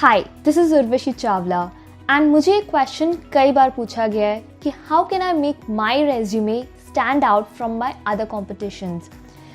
Hi, this is Urvashi Chawla and मुझे एक question कई बार पूछा गया है कि how can I make my resume stand out from my other competitions,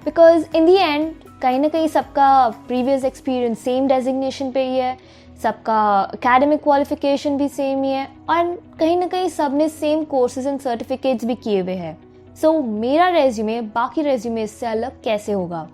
because in the and कहीं ना कहीं सबका प्रीवियस एक्सपीरियंस सेम डेजिग्नेशन पे ही है, सबका एकेडमिक क्वालिफिकेशन भी सेम ही है और कहीं ना कहीं सब ने सेम कोर्सेज एंड सर्टिफिकेट्स भी किए हुए हैं. सो मेरा रेज्यूमे बाकी रेज्यूमे से अलग कैसे होगा?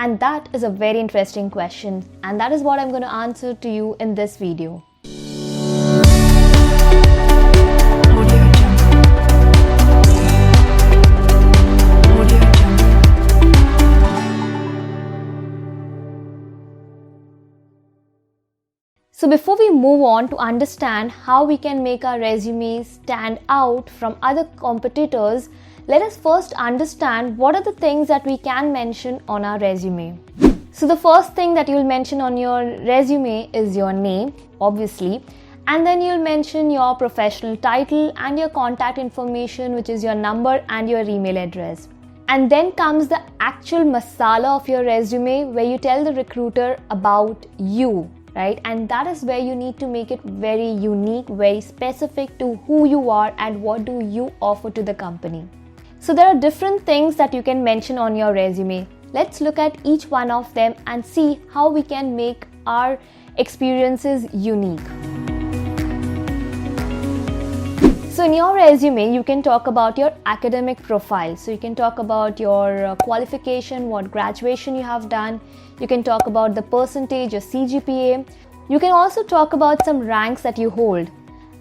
And that is a very interesting question, and that is what I'm going to answer to you in this video. So before we move on to understand how we can make our resumes stand out from other competitors, let us first understand what are the things that we can mention on our resume. So the first thing that you'll mention on your resume is your name, obviously, and then you'll mention your professional title and your contact information, which is your number and your email address. And then comes the actual masala of your resume, where you tell the recruiter about you, right? And that is where you need to make it very unique, very specific to who you are and what do you offer to the company. So there are different things that you can mention on your resume. Let's look at each one of them and see how we can make our experiences unique. So in your resume, you can talk about your academic profile. So you can talk about your qualification, what graduation you have done. You can talk about the percentage, your CGPA. You can also talk about some ranks that you hold.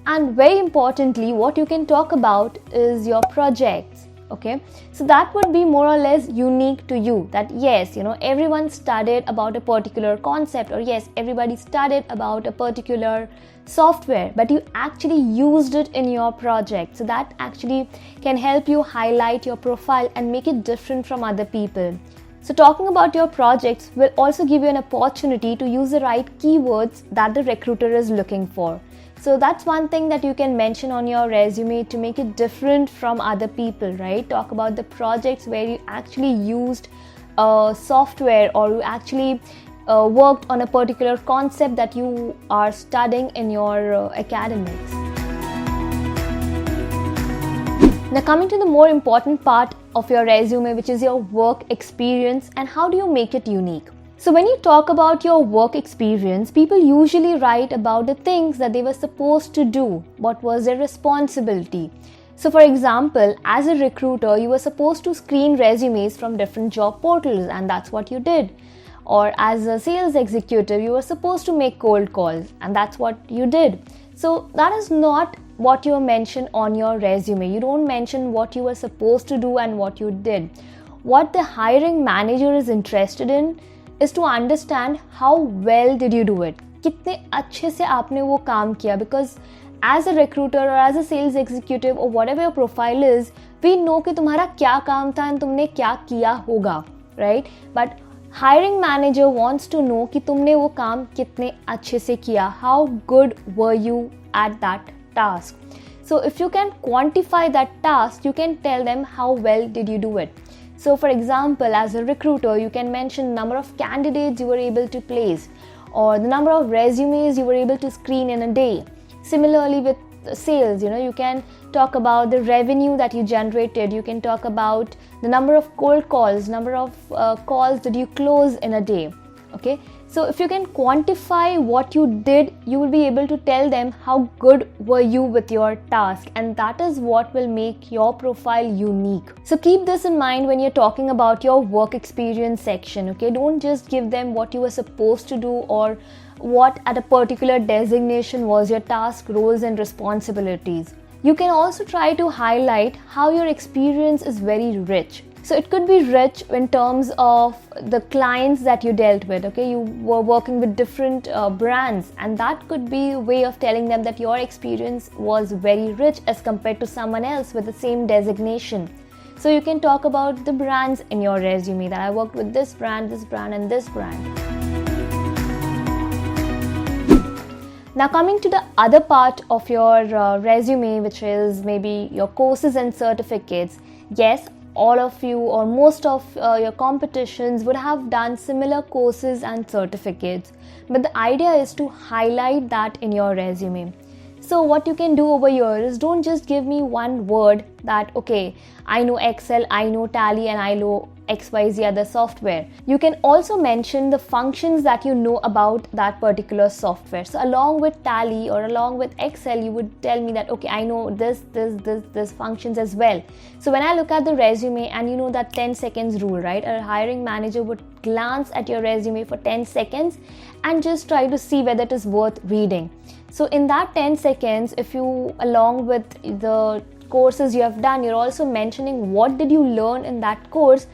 And very importantly, what you can talk about is your projects. Okay, so that would be more or less unique to you, that yes, everyone studied about a particular concept, or yes, everybody studied about a particular software, but you actually used it in your project. So that actually can help you highlight your profile and make it different from other people. So talking about your projects will also give you an opportunity to use the right keywords that the recruiter is looking for. So that's one thing that you can mention on your resume to make it different from other people, right? Talk about the projects where you actually used software, or you actually worked on a particular concept that you are studying in your academics. Now coming to the more important part of your resume, which is your work experience, and how do you make it unique? So when you talk about your work experience, people usually write about the things that they were supposed to do, what was their responsibility. So for example, as a recruiter, you were supposed to screen resumes from different job portals, and that's what you did. Or as a sales executive, you were supposed to make cold calls, and that's what you did. So that is not what you mention on your resume. You don't mention what you were supposed to do and what you did. What the hiring manager is interested in is to understand how well did you do it. कितने अच्छे से आपने वो काम किया, because as a recruiter or as a sales executive or whatever your profile is, we know कि तुम्हारा क्या काम था and तुमने क्या किया होगा, right? But hiring manager wants to know कि तुमने वो काम कितने अच्छे से किया. How good were you at that task? So if you can quantify that task, you can tell them how well did you do it. So for example, as a recruiter, you can mention number of candidates you were able to place, or the number of resumes you were able to screen in a day. Similarly with sales, you can talk about the revenue that you generated. You can talk about the number of cold calls, number of calls that you close in a day. Okay, so if you can quantify what you did, you will be able to tell them how good were you with your task, and that is what will make your profile unique. So keep this in mind when you're talking about your work experience section. Okay, don't just give them what you were supposed to do or what at a particular designation was your task, roles and responsibilities. You can also try to highlight how your experience is very rich. So it could be rich in terms of the clients that you dealt with. Okay, you were working with different brands, and that could be a way of telling them that your experience was very rich as compared to someone else with the same designation. So you can talk about the brands in your resume, that I worked with this brand and this brand. Now coming to the other part of your resume, which is maybe your courses and certificates. Yes, all of you or most of your competitions would have done similar courses and certificates. but the idea is to highlight that in your resume. So what you can do over here is, don't just give me one word that, okay, I know Excel, I know Tally, and I know XYZ other software. You can also mention the functions that you know about that particular software. So along with Tally or along with Excel, you would tell me that, okay, I know this functions as well. So when I look at the resume, and you know that 10 seconds rule, right? A hiring manager would glance at your resume for 10 seconds and just try to see whether it is worth reading. So in that 10 seconds, if you, along with the courses you have done, you're also mentioning what did you learn in that course,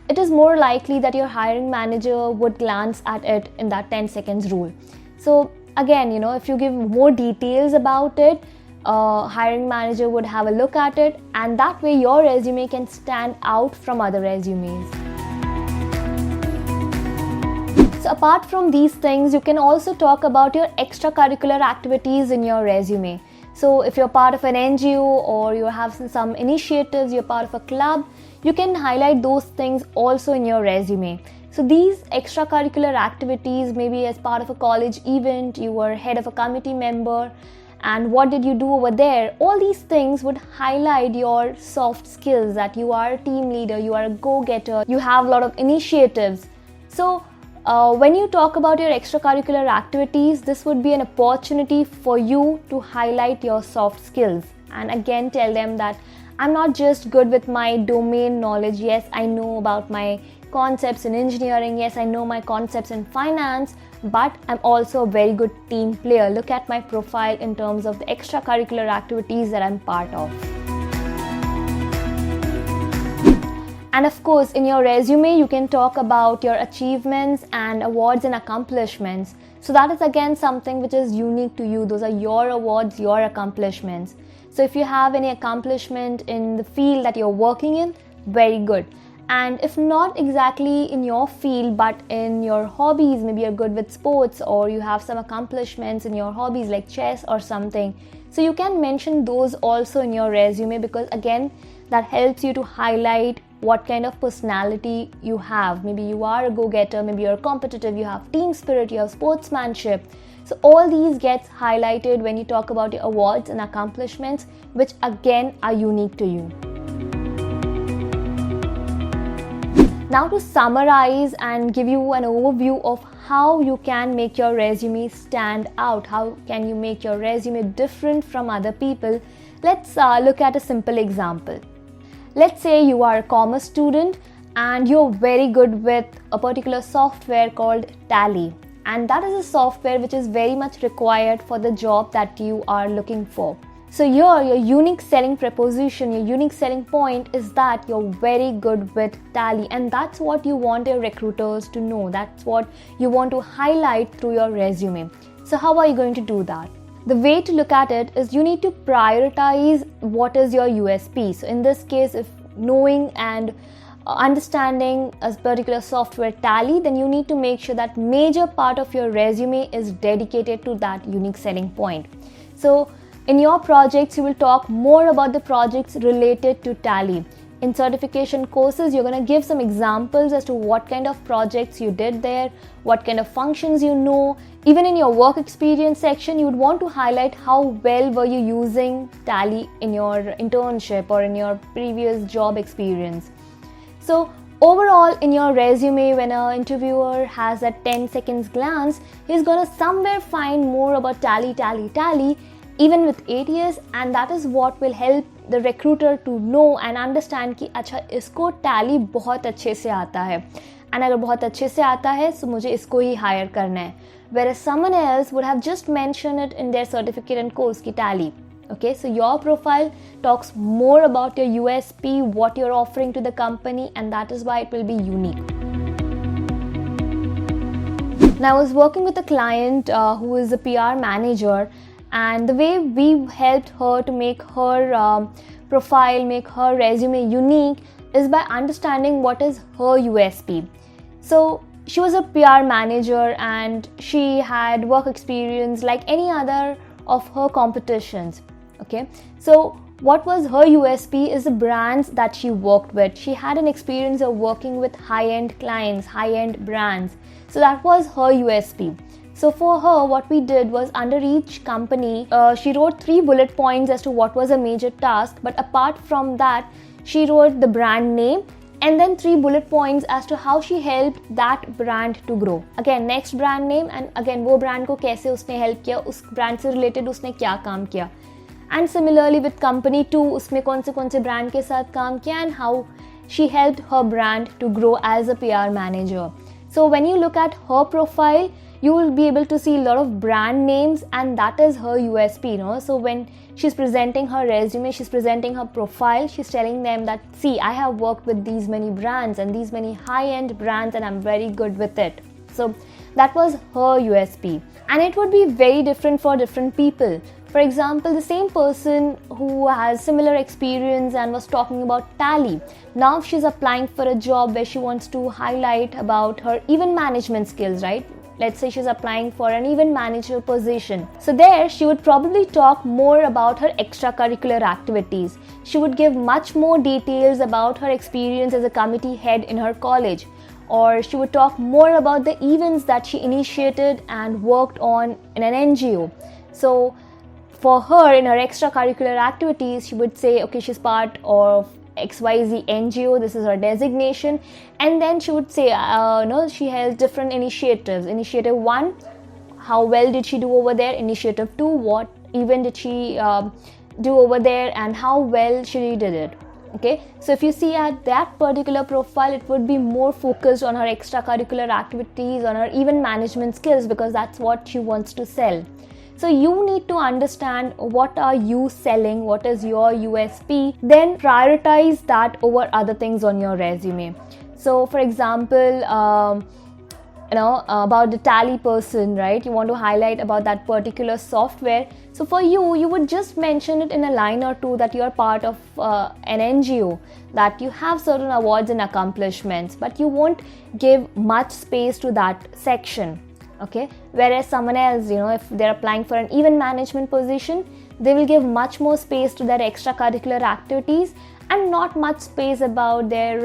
it is more likely that your hiring manager would glance at it in that 10 seconds rule. So again, if you give more details about it, hiring manager would have a look at it, and that way your resume can stand out from other resumes. So apart from these things, you can also talk about your extracurricular activities in your resume. So if you're part of an NGO or you have some initiatives, you're part of a club, you can highlight those things also in your resume. So these extracurricular activities, maybe as part of a college event, you were head of a committee member, and what did you do over there? All these things would highlight your soft skills, that you are a team leader, you are a go-getter, you have a lot of initiatives. So when you talk about your extracurricular activities, this would be an opportunity for you to highlight your soft skills, and again tell them that I'm not just good with my domain knowledge. Yes, I know about my concepts in engineering. Yes, I know my concepts in finance, but I'm also a very good team player. Look at my profile in terms of the extracurricular activities that I'm part of. And of course, in your resume, you can talk about your achievements and awards and accomplishments. So that is again something which is unique to you. Those are your awards, your accomplishments. So if you have any accomplishment in the field that you're working in, very good. And if not exactly in your field, but in your hobbies, maybe you're good with sports, or you have some accomplishments in your hobbies like chess or something. So you can mention those also in your resume, because again, that helps you to highlight what kind of personality you have. Maybe you are a go-getter, maybe you're competitive, you have team spirit, you have sportsmanship. So all these gets highlighted when you talk about your awards and accomplishments, which again are unique to you. Now to summarize and give you an overview of how you can make your resume stand out, how can you make your resume different from other people, let's look at a simple example. Let's say you are a commerce student and you're very good with a particular software called Tally. And that is a software which is very much required for the job that you are looking for. So here, your unique selling proposition, your unique selling point is that you're very good with Tally, and that's what you want your recruiters to know. That's what you want to highlight through your resume. So how are you going to do that? The way to look at it is you need to prioritize what is your USP. So in this case, if knowing and understanding a particular software Tally, then you need to make sure that major part of your resume is dedicated to that unique selling point. So in your projects, you will talk more about the projects related to Tally. In certification courses, you're going to give some examples as to what kind of projects you did there, what kind of functions you know. Even in your work experience section, you would want to highlight how well were you using Tally in your internship or in your previous job experience. So overall, in your resume, when an interviewer has a 10 seconds glance, he's going to somewhere find more about Tally, even with 8 years, and that is what will help the recruiter to know and understand कि अच्छा इसको Tally बहुत अच्छे से आता है, and अगर बहुत अच्छे से आता है तो मुझे इसको ही hire करना है. Whereas someone else would have just mentioned it in their certificate and course की Tally. Okay, so your profile talks more about your USP, what you're offering to the company, and that is why it will be unique. Now, I was working with a client who is a PR manager, and the way we helped her to make her profile, make her resume unique is by understanding what is her USP. So she was a PR manager and she had work experience like any other of her competitions. Okay, so what was her USP is the brands that she worked with. She had an experience of working with high-end clients, high-end brands. So that was her USP. So for her, what we did was under each company, she wrote 3 bullet points as to what was a major task. But apart from that, she wrote the brand name and then 3 bullet points as to how she helped that brand to grow. Again, next brand name and again वो brand को कैसे उसने help किया, उस brand से related उसने क्या काम किया. And similarly with company 2, उसमें कौन से brand के साथ काम किया and how she helped her brand to grow as a PR manager. So when you look at her profile, you will be able to see a lot of brand names, and that is her USP, you know. So when she's presenting her resume, she's presenting her profile, she's telling them that, see, I have worked with these many brands and these many high-end brands and I'm very good with it. So that was her USP. And it would be very different for different people. For example, the same person who has similar experience and was talking about Tally, now she's applying for a job where she wants to highlight about her event management skills, right? Let's say she's applying for an event manager position. So there she would probably talk more about her extracurricular activities. She would give much more details about her experience as a committee head in her college. Or she would talk more about the events that she initiated and worked on in an NGO. So for her, in her extracurricular activities, she would say, okay, she's part of XYZ NGO, this is her designation, and then she would say, she has different initiatives. Initiative 1, how well did she do over there? Initiative 2, what event did she do over there and how well she did it? Okay, so if you see at that particular profile, it would be more focused on her extracurricular activities, on her event management skills, because that's what she wants to sell. So you need to understand what are you selling, what is your USP, then prioritize that over other things on your resume. So for example, about the Tally person, right? You want to highlight about that particular software. So for you would just mention it in a line or two that you are part of an NGO, that you have certain awards and accomplishments, but you won't give much space to that section. Okay, whereas someone else, if they're applying for an event management position, they will give much more space to their extracurricular activities and not much space about their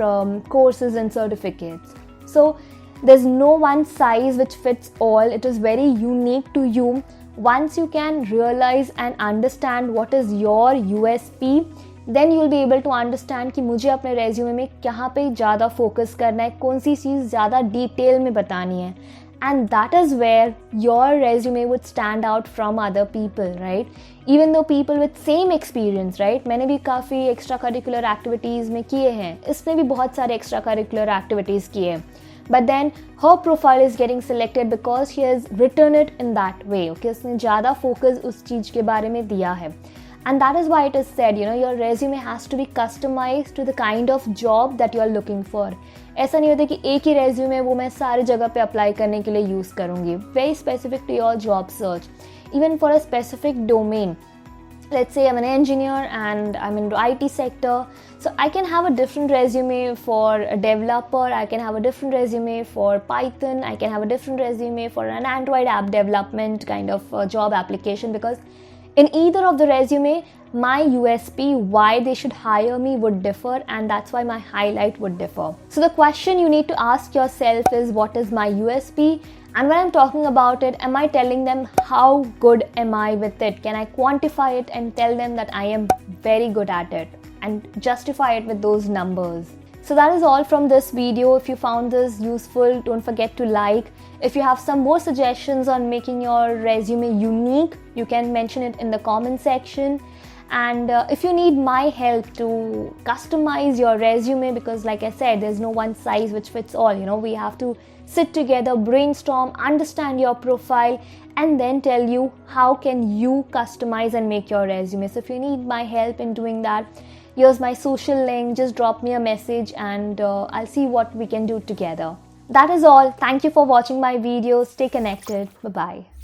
courses and certificates. So there's no one size which fits all. It is very unique to you. Once you can realize and understand what is your USP, then you will be able to understand कि मुझे अपने resume में कहाँ पे ज़्यादा focus करना है, कौन सी चीज़ ज़्यादा detail में बतानी है. And that is where your resume would stand out from other people, right? Even though people with same experience, right? मैंने भी काफ़ी extracurricular activities में किए हैं, इसने भी बहुत सारे extracurricular activities किए हैं. But then her profile is getting selected because she has written it in that way. Okay, उसने ज़्यादा focus उस चीज़ के बारे में दिया है. And that is why it is said, your resume has to be customized to the kind of job that you are looking for. ऐसा नहीं होता कि एक ही resume वो मैं सारी जगह पे apply करने के लिए use करूँगी. Very specific to your job search. Even for a specific domain. Let's say I'm an engineer and I'm in the IT sector. So I can have a different resume for a developer. I can have a different resume for Python. I can have a different resume for an Android app development kind of job application, because in either of the resume, my USP, why they should hire me, would differ, and that's why my highlight would differ. So the question you need to ask yourself is, what is my USP? And when I'm talking about it, am I telling them how good am I with it? Can I quantify it and tell them that I am very good at it and justify it with those numbers? So that is all from this video. If you found this useful, don't forget to like. If you have some more suggestions on making your resume unique, you can mention it in the comment section. And if you need my help to customize your resume, because like I said, there's no one size which fits all, we have to sit together, brainstorm, understand your profile, and then tell you how can you customize and make your resume. So if you need my help in doing that, here's my social link. Just drop me a message and I'll see what we can do together. That is all. Thank you for watching my video. Stay connected. Bye-bye.